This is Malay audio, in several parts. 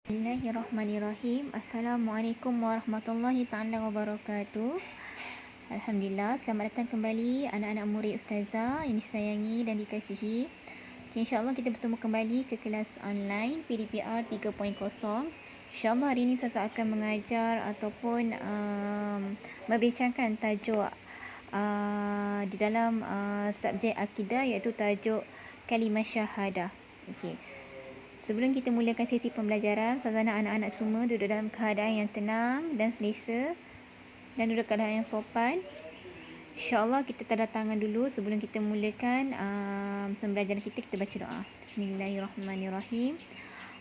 Bismillahirrahmanirrahim. Assalamualaikum warahmatullahi taala wabarakatuh. Alhamdulillah, selamat datang kembali anak-anak murid Ustazah yang disayangi dan dikasihi. InsyaAllah kita bertemu kembali ke kelas online PDPR 3.0. InsyaAllah hari ini Ustazah akan mengajar ataupun membincangkan tajuk di dalam subjek akidah, iaitu tajuk kalimah syahadah. Okey. Sebelum kita mulakan sesi pembelajaran, Ustazah nak anak-anak semua duduk dalam keadaan yang tenang dan selesa dan duduk keadaan yang sopan. InsyaAllah kita tanda tangan dulu sebelum kita mulakan pembelajaran kita baca doa. Bismillahirrahmanirrahim.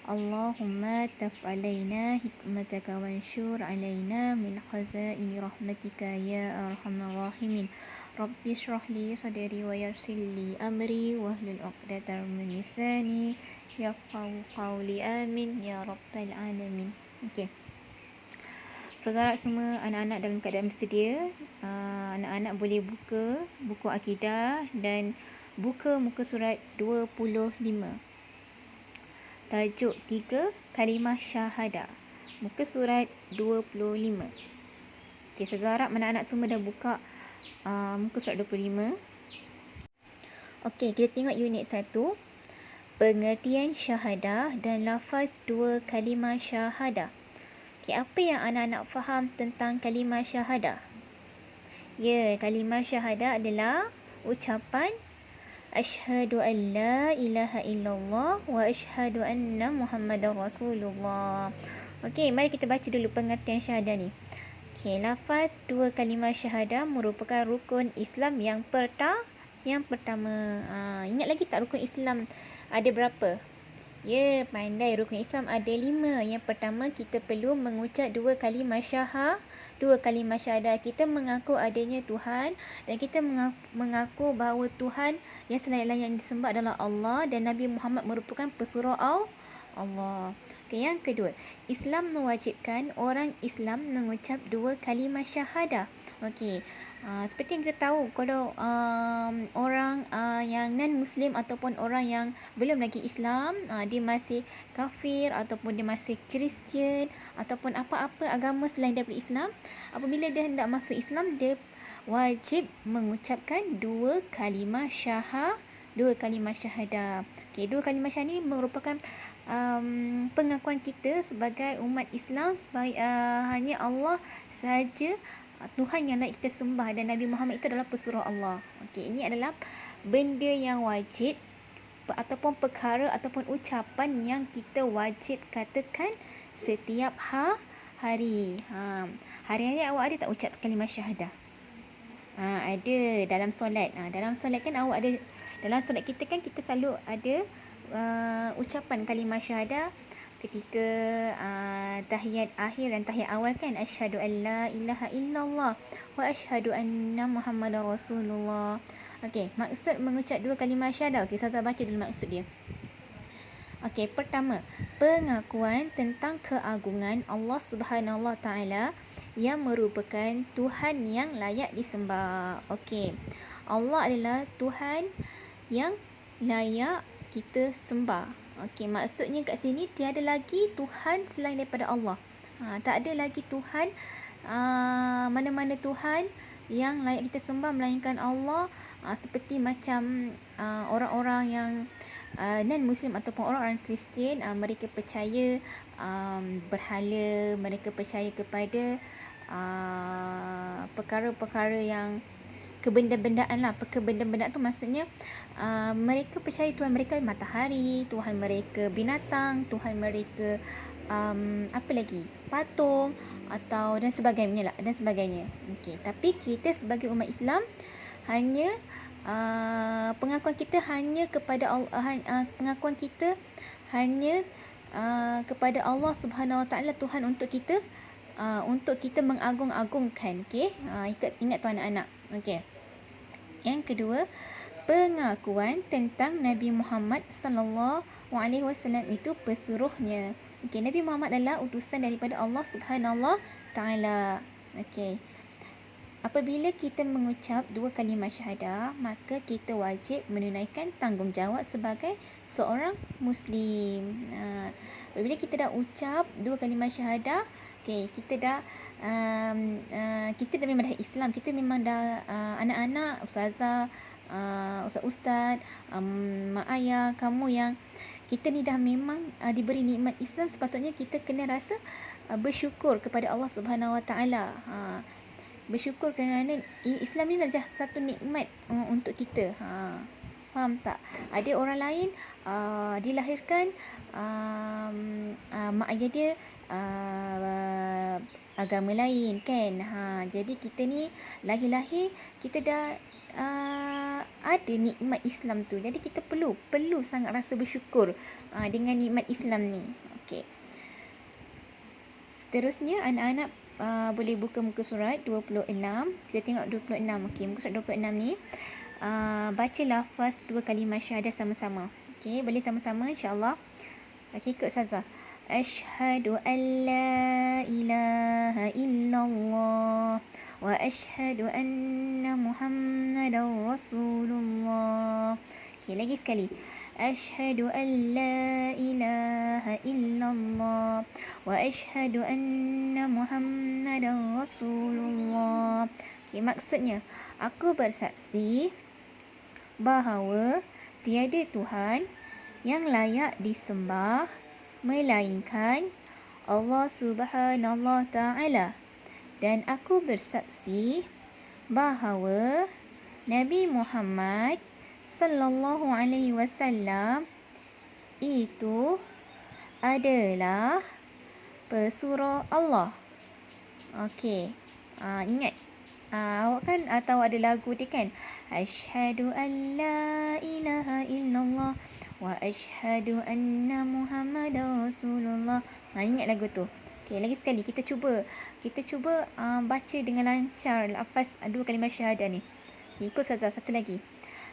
Allahumma taf alaina hikmataka wansyur alaina min khazaini rahmatika ya arhamar rahimin. Rabbi shrah li sadri wa yassir li amri wahlul 'uqdatam min lisani yafqahu qawli, amin ya rabbal alamin. Okey. Saudara semua, anak-anak dalam keadaan bersedia. Anak-anak boleh buka buku akidah dan buka muka surat 25. Tajuk 3 kalimah syahadah. Muka surat 25. Okey, saudara harap anak-anak semua dah buka muka surat 25. Okey, kita tengok unit 1. Pengertian syahadah dan lafaz 2 kalimah syahadah. Okay, apa yang anak-anak faham tentang kalimah syahadah? Ya, kalimah syahadah adalah ucapan asyhadu an la ilaha illallah wa asyhadu anna muhammadar rasulullah. Okey, mari kita baca dulu pengertian syahadah ni. Okey, lafaz 2 kalimah syahadah merupakan rukun Islam yang pertama. Ingat lagi tak rukun Islam ada berapa? Ya, pandai. Rukun Islam ada 5. Yang pertama, kita perlu mengucap 2 kalimah syahadah. Kita mengaku adanya Tuhan dan kita mengaku bahawa Tuhan yang selain-lain yang disembah adalah Allah dan Nabi Muhammad merupakan pesuruh Allah. Okay, yang kedua, Islam mewajibkan orang Islam mengucap 2 kalimah syahadah. Okey, seperti yang kita tahu, kalau orang yang non-Muslim ataupun orang yang belum lagi Islam, dia masih kafir ataupun dia masih Kristian ataupun apa-apa agama selain daripada Islam, apabila dia hendak masuk Islam, dia wajib mengucapkan 2 kalimah syahadah. 2 kalimah syahadah. Okey, 2 kalimah syahadah ini merupakan pengakuan kita sebagai umat Islam hanya Allah sahaja Tuhan yang layak kita sembah dan Nabi Muhammad itu adalah pesuruh Allah. Okey, ini adalah benda yang wajib ataupun perkara ataupun ucapan yang kita wajib katakan setiap hari. Hari-hari awak ada tak ucap kalimah syahadah? Ada dalam solat. Dalam solat kan awak ada, dalam solat kita kan kita selalu ada ucapan kalimah syahadah ketika tahiyat akhir dan tahiyat awal kan, asyhadu an la ilaha illallah wa asyhadu anna muhammadar rasulullah. Okey, maksud mengucap 2 kalimah syahadah. Okey, saya baca dulu maksud dia. Okey, pertama, pengakuan tentang keagungan Allah Subhanahu Wa Taala yang merupakan Tuhan yang layak disembah. Okey, Allah adalah Tuhan yang layak kita sembah. Okey, maksudnya kat sini tiada lagi Tuhan selain daripada Allah. Tak ada lagi Tuhan, mana-mana Tuhan yang layak kita sembah melainkan Allah. Seperti macam orang-orang yang non-Muslim ataupun orang-orang Kristian, mereka percaya berhala, mereka percaya kepada perkara-perkara yang kebenda-bendaan lah. Kebenda-bendaan tu maksudnya mereka percaya Tuhan mereka matahari, Tuhan mereka binatang, Tuhan mereka apa lagi, patung atau dan sebagainya lah, dan sebagainya. Okey, tapi kita sebagai umat Islam hanya pengakuan kita hanya kepada pengakuan kita hanya kepada Allah Subhanahu Wa Taala, Tuhan untuk kita mengagung-agungkan. Okey, ingat tu anak-anak. Okey, yang kedua, pengakuan tentang Nabi Muhammad sallallahu alaihi wasallam itu pesuruhnya. Okey, Nabi Muhammad adalah utusan daripada Allah Subhanahu Wa Taala. Okey, apabila kita mengucap dua kalimah syahadah, maka kita wajib menunaikan tanggungjawab sebagai seorang Muslim. Apabila kita dah ucap dua kalimah syahadah, kita dah memang dah Islam, kita memang dah anak-anak, ustazah, ustaz-ustaz, mak ayah, kamu yang kita ni dah memang diberi nikmat Islam, sepatutnya kita kena rasa bersyukur kepada Allah Subhanahu Wa Taala. Bersyukur kerana Islam ni adalah satu nikmat untuk kita. Faham tak? Ada orang lain dilahirkan mak ayah dia agama lain kan. Jadi kita ni lahir-lahir kita dah ada nikmat Islam tu. Jadi kita perlu sangat rasa bersyukur dengan nikmat Islam ni. Okey. Seterusnya anak-anak boleh buka muka surat 26. Kita tengok 26. Okey, muka surat 26 ni baca lafaz dua kalimah syahadah sama-sama. Okey, boleh sama-sama insya-Allah. Okey, ikut Ustazah. Asyhadu an la ilaha illallah wa asyhadu anna Muhammadar Rasulullah. Okey, lagi sekali. Asyhadu an la ilaha illallah wa asyhadu anna Muhammadar Rasulullah. Okey, maksudnya aku bersaksi bahawa tiada Tuhan yang layak disembah melainkan Allah Subhanahu Taala, dan aku bersaksi bahawa Nabi Muhammad sallallahu alaihi wasallam itu adalah pesuruh Allah. Okey. Ingat awak kan tahu ada lagu dia kan, asyhadu an la ilaha illallah wa asyhadu anna Muhammadar Rasulullah. Ingat lagu tu. Okey, lagi sekali kita cuba baca dengan lancar lafaz dua kalimah syahadah ni. Okey, ikut Ustazah satu lagi.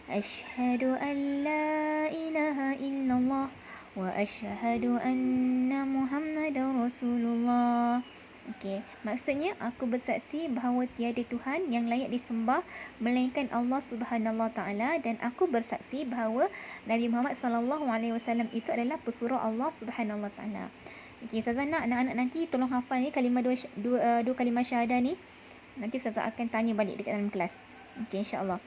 Asyhadu an la ilaha illallah wa asyhadu anna Muhammadar Rasulullah. Okey, maksudnya aku bersaksi bahawa tiada Tuhan yang layak disembah melainkan Allah Subhanahu Wa Taala, dan aku bersaksi bahawa Nabi Muhammad sallallahu alaihi wasallam itu adalah pesuruh Allah Subhanahu Wa Taala. Okey, Ustazah nak anak-anak nanti tolong hafal ni kalimah dua kalimah syahadah ni. Nanti Ustazah akan tanya balik dekat dalam kelas. Okey, insya-Allah.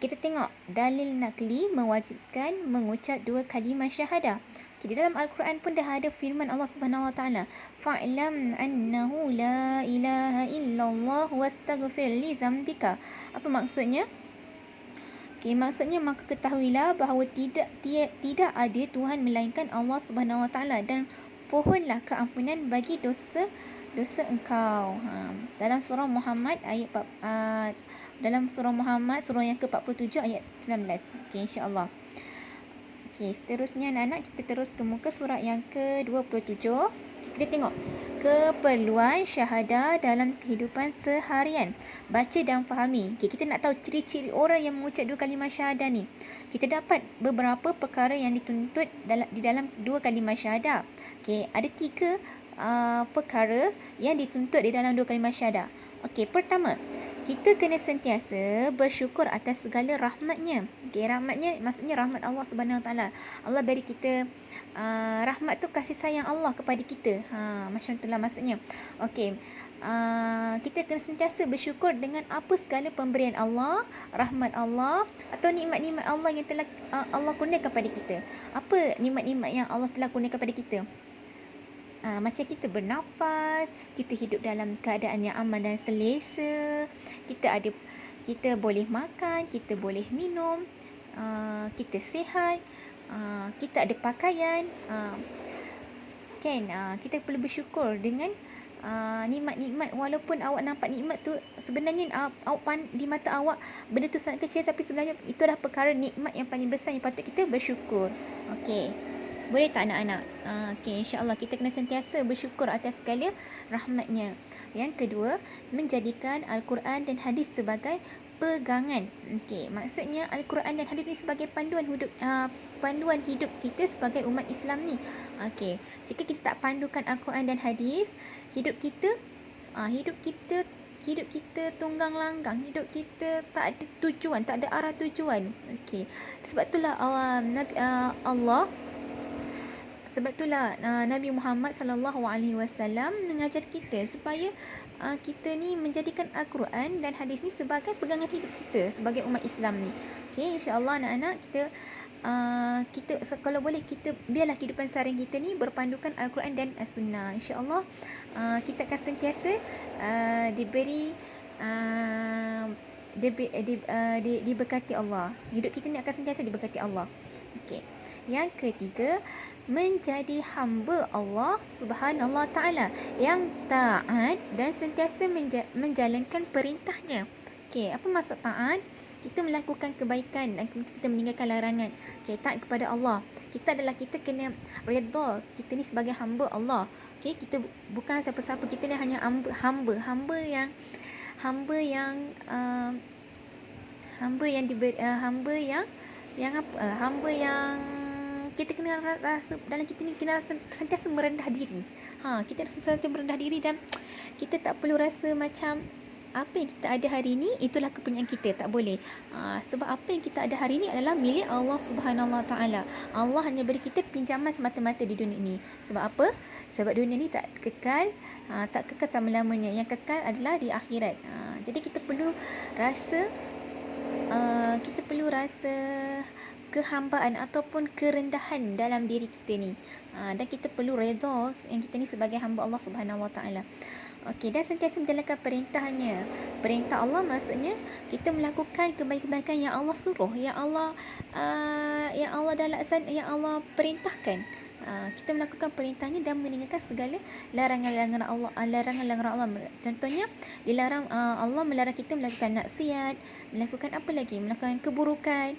Kita tengok dalil nakli mewajibkan mengucap dua kalimah syahadah. Di dalam Al-Quran pun dah ada firman Allah Subhanahu Wa Taala, fa'lam annahu la ilaha illallah wastaghfir li zambika. Apa maksudnya? Okey, maksudnya maka ketahuilah bahawa tidak ada Tuhan melainkan Allah Subhanahu Wa Taala, dan pohonlah keampunan bagi dosa engkau. Dalam surah Muhammad dalam surah Muhammad surah yang ke-47 ayat 19. Okey, insya-Allah. Okey, seterusnya anak-anak kita terus ke muka surat yang ke-27. Kita tengok keperluan syahadah dalam kehidupan seharian. Baca dan fahami. Okey, kita nak tahu ciri-ciri orang yang mengucap dua kalimah syahadah ni. Kita dapat beberapa perkara yang dituntut di dalam dua kalimah syahadah. Okey, ada 3 perkara yang dituntut di dalam dua kalimah syahadah. Okey, pertama, kita kena sentiasa bersyukur atas segala rahmatnya. Okay, rahmatnya maksudnya rahmat Allah Subhanahu Wa Taala. Allah beri kita rahmat tu kasih sayang Allah kepada kita. Macam itulah maksudnya. Okey. Kita kena sentiasa bersyukur dengan apa segala pemberian Allah, rahmat Allah atau nikmat-nikmat Allah yang telah Allah kurniakan kepada kita. Apa nikmat-nikmat yang Allah telah kurniakan kepada kita? Macam kita bernafas, kita hidup dalam keadaan yang aman dan selesa, kita boleh makan, kita boleh minum, kita sihat, kita ada pakaian, kita perlu bersyukur dengan nikmat-nikmat. Walaupun awak nampak nikmat tu sebenarnya di mata awak benda tu sangat kecil, tapi sebenarnya itu adalah perkara nikmat yang paling besar yang patut kita bersyukur. Okey, boleh tak anak-anak? Okey, insya-Allah kita kena sentiasa bersyukur atas segala rahmatnya. Yang kedua, menjadikan Al-Quran dan hadis sebagai pegangan. Okey, maksudnya Al-Quran dan hadis ni sebagai panduan hidup kita sebagai umat Islam ni. Okey, jika kita tak pandukan Al-Quran dan hadis, hidup kita hidup kita tunggang langgang, hidup kita tak ada tujuan, tak ada arah tujuan. Okey. Sebab itulah Allah sebab itulah Nabi Muhammad sallallahu alaihi wasallam mengajar kita supaya kita ni menjadikan Al-Quran dan hadis ni sebagai pegangan hidup kita sebagai umat Islam ni. Okey, insya-Allah anak-anak kita kalau boleh kita biarlah kehidupan seharian kita ni berpandukan Al-Quran dan As-Sunnah. Insya-Allah kita akan sentiasa diberkati Allah. Hidup kita ni akan sentiasa diberkati Allah. Okey. Yang ketiga, menjadi hamba Allah Subhanahu Taala yang taat dan sentiasa menjalankan perintahnya. Okey, apa maksud taat? Kita melakukan kebaikan dan kita meninggalkan larangan. Okey, taat kepada Allah. Kita kena redha kita ni sebagai hamba Allah. Okey, kita bukan siapa-siapa, kita ni hanya hamba yang kita kena rasa dalam kita ni kena rasa sentiasa merendah diri. Kita sentiasa merendah diri dan kita tak perlu rasa macam apa yang kita ada hari ni itulah kepunyaan kita, tak boleh. Sebab apa yang kita ada hari ni adalah milik Allah Subhanahu Taala. Allah hanya beri kita pinjaman semata-mata di dunia ini. Sebab apa? Sebab dunia ni tak kekal selama-lamanya. Yang kekal adalah di akhirat. Jadi kita perlu rasa kehambaan ataupun kerendahan dalam diri kita ni. Dan kita perlu redha yang kita ni sebagai hamba Allah Subhanahu Wa Taala. Okey, dan sentiasa menjalankan perintahnya. Perintah Allah maksudnya kita melakukan kebaikan-kebaikan yang Allah suruh, yang Allah perintahkan. Kita melakukan perintahnya dan meninggalkan segala larangan-larangan Allah. Contohnya dilarang Allah melarang kita melakukan maksiat, melakukan apa lagi? Melakukan keburukan,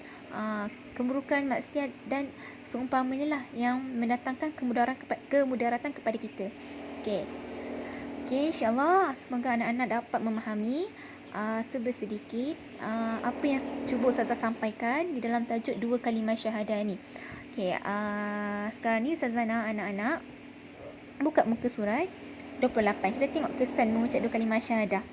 maksiat dan seumpamanya lah yang mendatangkan kemudaratan kepada kita. Okey, insya-Allah semoga anak-anak dapat memahami sedikit apa yang cuba Ustazah sampaikan di dalam tajuk 2 kalimah syahadah ni. Okey, sekarang ni Ustazah nak anak-anak buka muka surat 28. Kita tengok kesan mengucap 2 kalimah syahadah.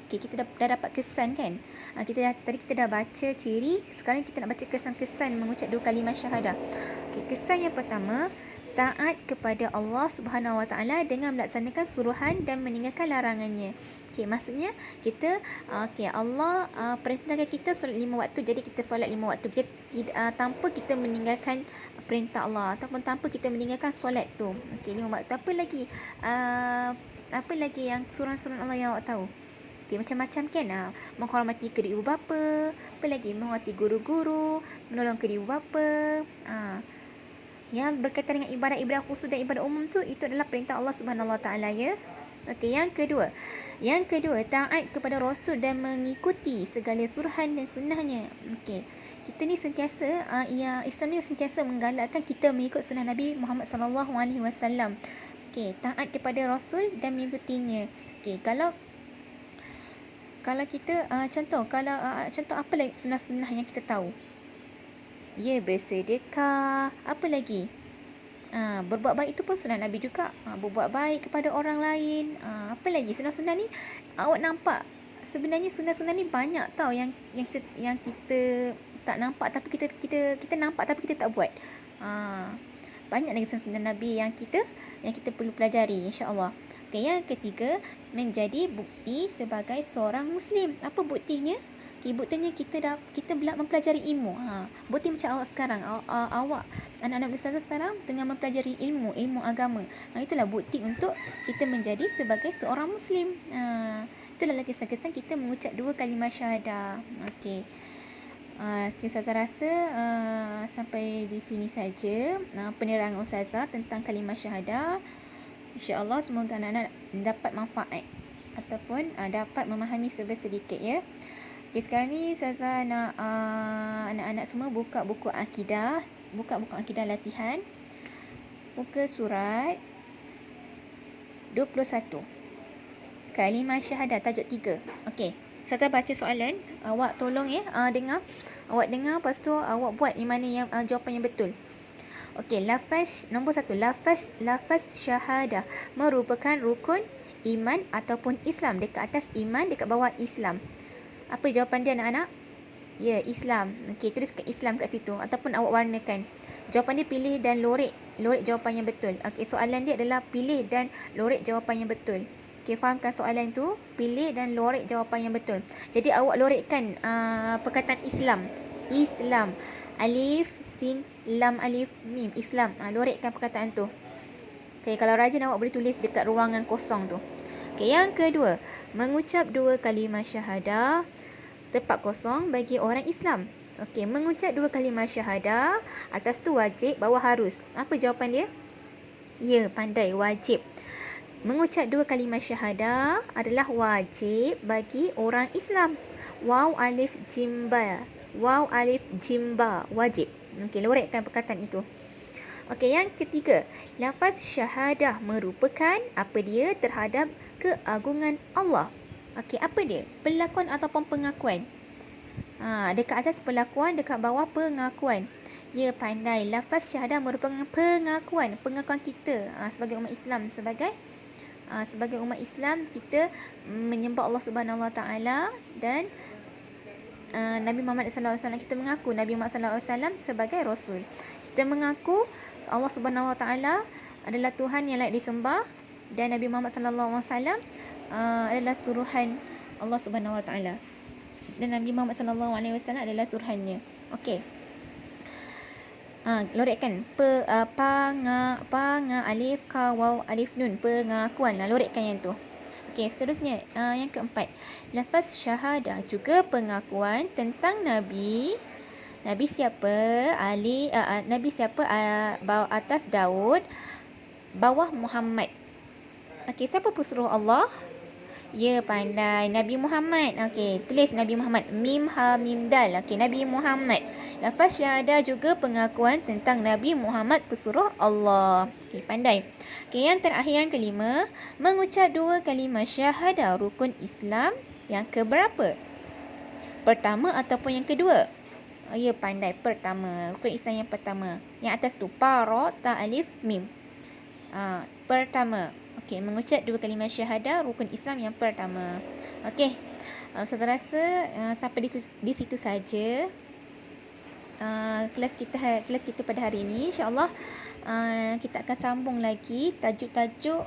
Okey, kita dah dapat kesan kan? Tadi kita dah baca ciri, sekarang kita nak baca kesan-kesan mengucap 2 kalimah syahadah. Okey, kesan yang pertama, taat kepada Allah Subhanahu Wa Taala dengan melaksanakan suruhan dan meninggalkan larangannya. Okey, maksudnya kita Allah perintahkan kita solat 5 waktu, jadi kita solat 5 waktu. Tanpa kita meninggalkan perintah Allah ataupun tanpa kita meninggalkan solat tu. Okey, 5 waktu. Apa lagi yang suruhan-suruhan Allah yang awak tahu? Okey, macam-macam kan? Menghormati kedua ibu bapa, apa lagi? Menghormati guru-guru, menolong kedua ibu bapa. Yang berkaitan dengan ibadah khusus dan ibadah umum tu, itu adalah perintah Allah Subhanahu Wa Taala, ya. Okey, yang kedua taat kepada Rasul dan mengikuti segala suruhan dan sunnahnya. Okey, kita ni sentiasa Islam ni sentiasa menggalakkan kita mengikut sunnah Nabi Muhammad sallallahu alaihi wasallam. Okey, taat kepada Rasul dan mengikutinya. Okey, kalau kita contoh apa lagi sunnah-sunnah yang kita tahu? Ya, bersedekah, apa lagi? Berbuat baik itu pun sunnah Nabi juga. Berbuat baik kepada orang lain. Apa lagi sunnah-sunnah ni? Awak nampak sebenarnya sunnah-sunnah ni banyak tau yang kita tak nampak tapi kita nampak tapi kita tak buat. Banyak lagi sunnah-sunnah Nabi yang kita perlu pelajari, insya-Allah. Okay, yang ketiga, menjadi bukti sebagai seorang Muslim. Apa buktinya? Okay, buktinya kita mempelajari ilmu. Bukti macam awak sekarang, awak anak-anak ustazah sekarang tengah mempelajari ilmu agama. Itulah bukti untuk kita menjadi sebagai seorang Muslim. Itulah lagi kesan kita mengucap 2 kalimah syahadah. Okey. Ustazah rasa sampai di sini saja penerangan ustazah tentang kalimah syahadah. InsyaAllah semoga anak-anak dapat manfaat ataupun dapat memahami sedikit, ya. Okay, sekarang ni Ustazah nak anak-anak semua buka buku akidah latihan, buka surat 21, kalimah syahadah tajuk 3. Okey, Ustazah baca soalan, awak tolong dengar, awak dengar, lepas tu awak buat yang mana yang jawapan yang betul. Okey, lafaz nombor 1, lafaz syahadah merupakan rukun iman ataupun Islam. Dekat atas iman, dekat bawah Islam. Apa jawapan dia anak-anak? Ya, Islam. Okey, tulis kat Islam kat situ ataupun awak warnakan. Jawapan dia pilih dan lorek jawapan yang betul. Okey, soalan dia adalah pilih dan lorek jawapan yang betul. Okey, fahamkan soalan tu? Pilih dan lorek jawapan yang betul. Jadi awak lorekkan perkataan Islam. Islam. Alif, sin, lam, alif, mim. Islam. Lorekkan perkataan tu. Okey, kalau rajin awak boleh tulis dekat ruangan kosong tu. Okey, yang kedua, mengucap 2 kalimah syahadah tempat kosong bagi orang Islam. Okey, mengucap 2 kalimah syahadah, atas tu wajib, bawah harus. Apa jawapan dia? Ya, pandai, wajib. Mengucap 2 kalimah syahadah adalah wajib bagi orang Islam. Waw alif jim ba. Waw alif jim ba, wajib. Okey, lorekkan perkataan itu. Okey, yang ketiga, lafaz syahadah merupakan apa dia terhadap keagungan Allah. Okey, apa dia? Pelakuan ataupun pengakuan? Dekat atas pelakuan, dekat bawah pengakuan. Ya, pandai. Lafaz syahadah merupakan pengakuan kita sebagai umat Islam, sebagai umat Islam kita menyembah Allah Subhanahu Wa Taala dan Nabi Muhammad SAW. Kita mengaku Nabi Muhammad SAW sebagai Rasul. Kita mengaku Allah Subhanahu Wa Taala adalah Tuhan yang layak disembah dan Nabi Muhammad SAW adalah suruhan Allah Subhanahu Wa Taala dan Nabi Muhammad SAW adalah suruhannya. Okey. Lorekkan panga alif ka waw alif nun, pengakuan. Lorekkan yang tu. Okey, seterusnya yang keempat, lafaz syahadah juga pengakuan tentang Nabi siapa? Nabi siapa? Atas Daud, bawah Muhammad. Okey, siapa pesuruh Allah? Ya, pandai. Nabi Muhammad. Okey, tulis Nabi Muhammad. Mim, ha, mim, dal. Okey, Nabi Muhammad. Lafaz syahadah juga pengakuan tentang Nabi Muhammad pesuruh Allah. Okey, pandai. Okey, yang terakhir, yang kelima, mengucap 2 kalimah syahadah rukun Islam yang keberapa? Pertama ataupun yang kedua? Ya, pandai. Pertama. Rukun Islam yang pertama. Yang atas tu, pa, ra, ta, alif, mim. Pertama. Okey, mengucap 2 kalimah syahadah rukun Islam yang pertama. Okey. Saya rasa sampai di situ saja kelas kita pada hari ini. InsyaAllah kita akan sambung lagi tajuk-tajuk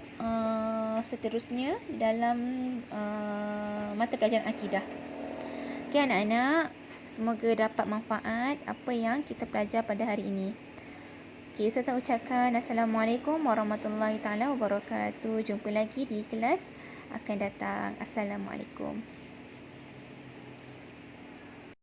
seterusnya dalam mata pelajaran akidah. Okey anak-anak, semoga dapat manfaat apa yang kita belajar pada hari ini. Okay, Ustazah ucapkan Assalamualaikum warahmatullahi taala wabarakatuh. Jumpa lagi di kelas akan datang. Assalamualaikum.